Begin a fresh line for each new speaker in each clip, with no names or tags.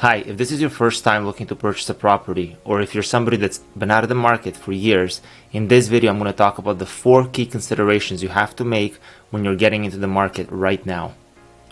Hi, if this is your first time looking to purchase a property, or if you're somebody that's been out of the market for years, in this video I'm going to talk about the 4 key considerations you have to make when you're getting into the market right now.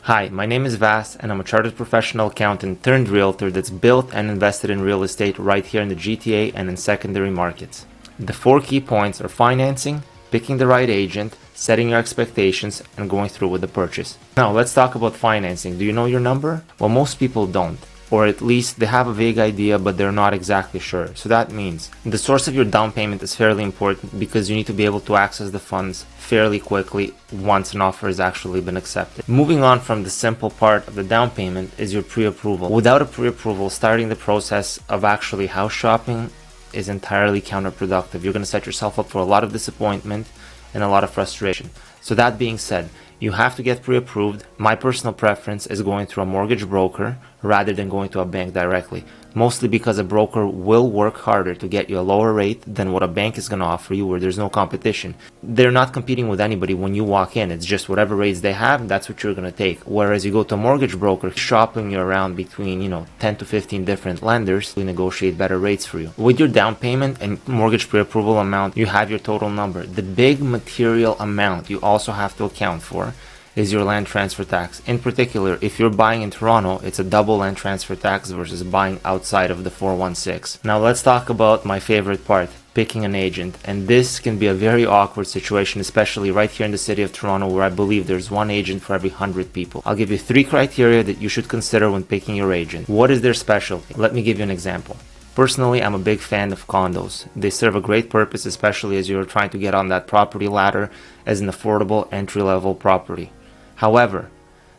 Hi, my name is Vas, and I'm a chartered professional accountant turned realtor that's built and invested in real estate right here in the GTA and in secondary markets. The 4 key points are financing, picking the right agent, setting your expectations, and going through with the purchase. Now let's talk about financing. Do you know your number? Well, most people don't. Or at least they have a vague idea, but they're not exactly sure. So that means the source of your down payment is fairly important because you need to be able to access the funds fairly quickly once an offer has actually been accepted. Moving on from the simple part of the down payment is your pre-approval. Without a pre-approval, starting the process of actually house shopping is entirely counterproductive. You're going to set yourself up for a lot of disappointment and a lot of frustration. So that being said, you have to get pre-approved. My personal preference is going through a mortgage broker rather than going to a bank directly, mostly because a broker will work harder to get you a lower rate than what a bank is going to offer you where there's no competition. They're not competing with anybody when you walk in. It's just whatever rates they have, that's what you're going to take. Whereas you go to a mortgage broker, shopping you around between 10 to 15 different lenders to negotiate better rates for you. With your down payment and mortgage pre-approval amount, you have your total number. The big material amount you also have to account for is your land transfer tax. In particular, if you're buying in Toronto, it's a double land transfer tax versus buying outside of the 416. Now let's talk about my favorite part, picking an agent. And this can be a very awkward situation, especially right here in the city of Toronto, where I believe there's one agent for every 100 people. I'll give you 3 criteria that you should consider when picking your agent. What is their specialty? Let me give you an example. Personally, I'm a big fan of condos. They serve a great purpose, especially as you're trying to get on that property ladder as an affordable entry-level property. However,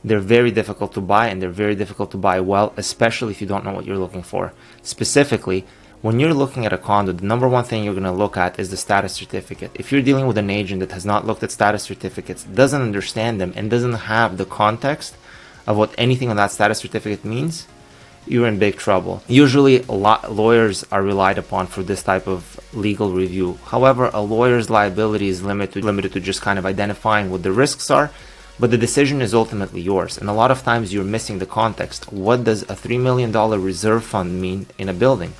they're very difficult to buy, and they're very difficult to buy well, especially if you don't know what you're looking for. Specifically, when you're looking at a condo, the number one thing you're going to look at is the status certificate. If you're dealing with an agent that has not looked at status certificates, doesn't understand them, and doesn't have the context of what anything on that status certificate means, you're in big trouble. Usually, lawyers are relied upon for this type of legal review. However, a lawyer's liability is limited to just kind of identifying what the risks are, but the decision is ultimately yours. And a lot of times you're missing the context. What does a $3 million reserve fund mean in a building?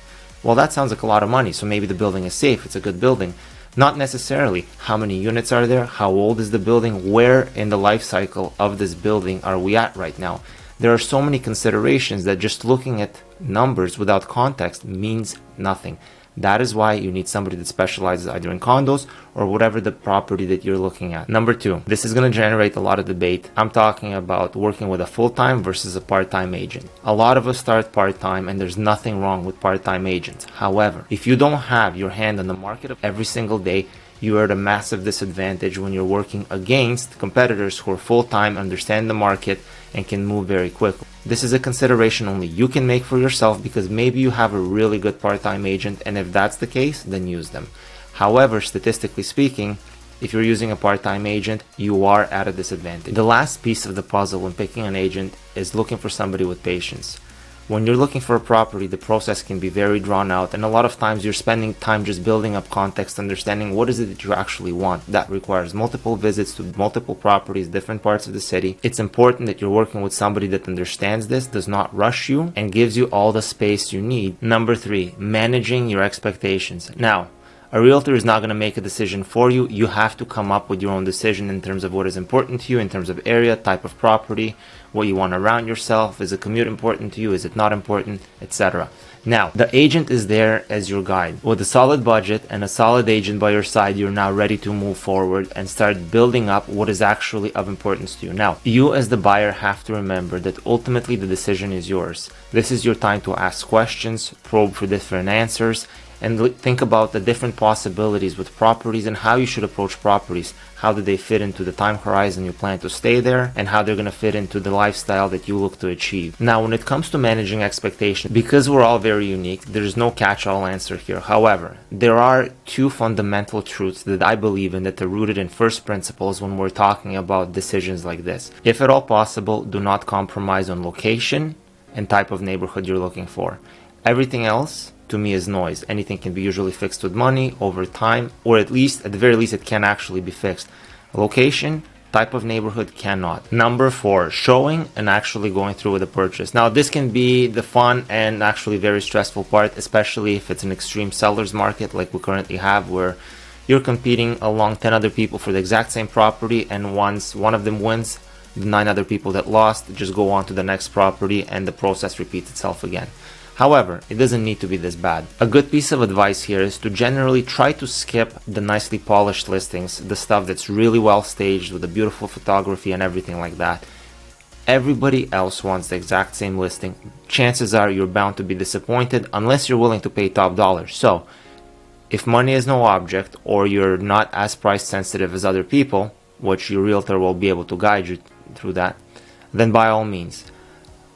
Well, that sounds like a lot of money. So maybe the building is safe. It's a good building. Not necessarily. How many units are there? How old is the building? Where in the life cycle of this building are we at right now? There are so many considerations that just looking at numbers without context means nothing. That is why you need somebody that specializes either in condos or whatever the property that you're looking at. Number 2, this is going to generate a lot of debate. I'm talking about working with a full-time versus a part-time agent. A lot of us start part-time, and there's nothing wrong with part-time agents. However, if you don't have your hand on the market every single day, you are at a massive disadvantage when you're working against competitors who are full-time, understand the market, and can move very quickly. This is a consideration only you can make for yourself, because maybe you have a really good part-time agent, and if that's the case, then use them. However, statistically speaking, if you're using a part-time agent, you are at a disadvantage. The last piece of the puzzle when picking an agent is looking for somebody with patience. When you're looking for a property, the process can be very drawn out, and a lot of times you're spending time just building up context, understanding what is it that you actually want. That requires multiple visits to multiple properties, different parts of the city. It's important that you're working with somebody that understands this, does not rush you, and gives you all the space you need. Number 3, managing your expectations. Now, a realtor is not going to make a decision for you. You have to come up with your own decision in terms of what is important to you, in terms of area, type of property, what you want around yourself. Is a commute important to you? Is it not important? Etc. Now, the agent is there as your guide. With a solid budget and a solid agent by your side, you're now ready to move forward and start building up what is actually of importance to you. Now, you as the buyer have to remember that ultimately the decision is yours. This is your time to ask questions, probe for different answers, and think about the different possibilities with properties and how you should approach properties. How do they fit into the time horizon you plan to stay there, and how they're going to fit into the lifestyle that you look to achieve. Now, when it comes to managing expectations, because we're all very unique, there's no catch-all answer here. However, there are 2 fundamental truths that I believe in that are rooted in first principles when we're talking about decisions like this. If at all possible, do not compromise on location and type of neighborhood you're looking for. Everything else to me is noise. Anything can be usually fixed with money over time, or at the very least it can actually be fixed. Location, type of neighborhood cannot. Number 4, showing and actually going through with the purchase. Now this can be the fun and actually very stressful part, especially if it's an extreme seller's market like we currently have, where you're competing along 10 other people for the exact same property, and once one of them wins, the 9 other people that lost just go on to the next property and the process repeats itself again. However, it doesn't need to be this bad. A good piece of advice here is to generally try to skip the nicely polished listings, the stuff that's really well staged with the beautiful photography and everything like that. Everybody else wants the exact same listing. Chances are you're bound to be disappointed unless you're willing to pay top dollar. So, if money is no object, or you're not as price sensitive as other people, which your realtor will be able to guide you through that, then by all means.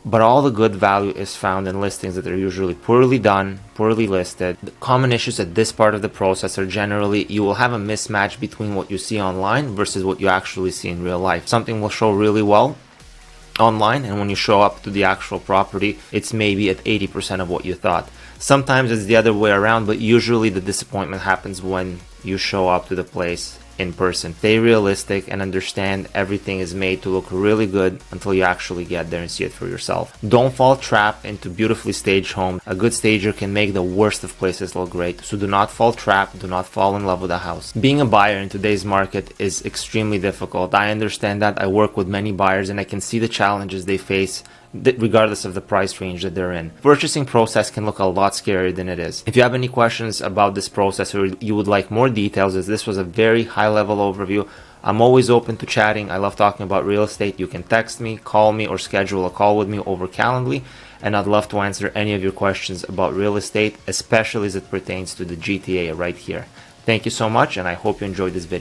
But all the good value is found in listings that are usually poorly done, poorly listed. The common issues at this part of the process are generally you will have a mismatch between what you see online versus what you actually see in real life. Something will show really well online, and when you show up to the actual property, it's maybe at 80% of what you thought. Sometimes it's the other way around, but usually the disappointment happens when you show up to the place in person. Stay realistic and understand everything is made to look really good until you actually get there and see it for yourself. Don't fall trap into beautifully staged homes. A good stager can make the worst of places look great. So do not fall trap, do not fall in love with a house. Being a buyer in today's market is extremely difficult. I understand that. I work with many buyers and I can see the challenges they face regardless of the price range that they're in. Purchasing process can look a lot scarier than it is. If you have any questions about this process or you would like more details, as this was a very high level overview, I'm always open to chatting. I love talking about real estate. You can text me, call me, or schedule a call with me over Calendly, and I'd love to answer any of your questions about real estate, especially as it pertains to the GTA right here. Thank you so much, and I hope you enjoyed this video.